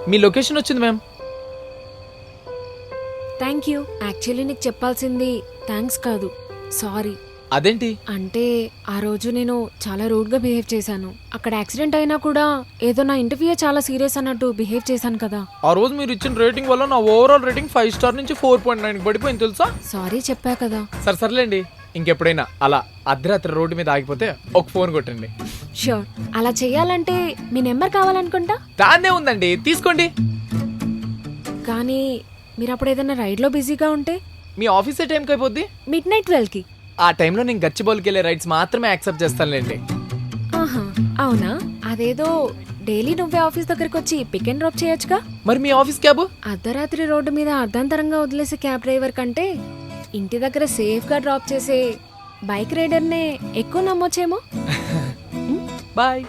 మీ location వచ్చింది ma'am. Thank you. Actually నీకు చెప్పాల్సింది థ్యాంక్స్ కాదు, సారీ. అదేంటి? అంటే ఆ రోజు నేను చాలా రూడ్గా బిహేవ్ చేశాను. అక్కడ యాక్సిడెంట్ అయినా కూడా ఏదో నా ఇంటర్వ్యూ చాలా సీరియస్ అన్నట్టు బిహేవ్ చేశాను కదా. ఆ రోజు మీరు ఇచ్చిన రేటింగ్ వల్ల నా ఓవరాల్ రేటింగ్ 5 స్టార్ నుంచి 4.9 పడిపోయింది తెలుసా? సారీ చెప్పా కదా. సర్లేండి, ఇంకెప్పుడైనా అలా అర్ధరాత్రి రోడ్డు మీద ఆగిపోతే ఒక ఫోన్ కొట్టండి. షూర్. అలా చెయ్యాలంటే మీ నెంబర్ కావాలనుకుంటా. దాన్నే ఉందండి, తీసుకోండి. కానీ మీరు అప్పుడు ఏదైనా రైడ్లో బిజీగా ఉంటే? మీ ఆఫీసే టైంకి అయిపోద్ది. మిడ్-నైట్ 12కి. ఆ టైంలో నేను గచ్చిబౌలికి వెళ్ళే రైడ్స్ మాత్రమే యాక్సెప్ట్ చేస్తానులేండి. ఆహా, అవునా? అదేదో డైలీ నువ్వే ఆఫీస్ దగ్గరకు వచ్చి పిక్ అండ్ డ్రాప్ చేయొచ్చుగా. మరి మీ ఆఫీస్ క్యాబ్? అర్ధరాత్రి రోడ్డు మీద అర్ధాంతరంగా వదిలేసే క్యాబ్ డ్రైవర్ కంటే ఇంటి దగ్గర సేఫ్గా డ్రాప్ చేసే బైక్ రైడర్నే ఎక్కువ నమ్మొచ్చేమో. బాయ్.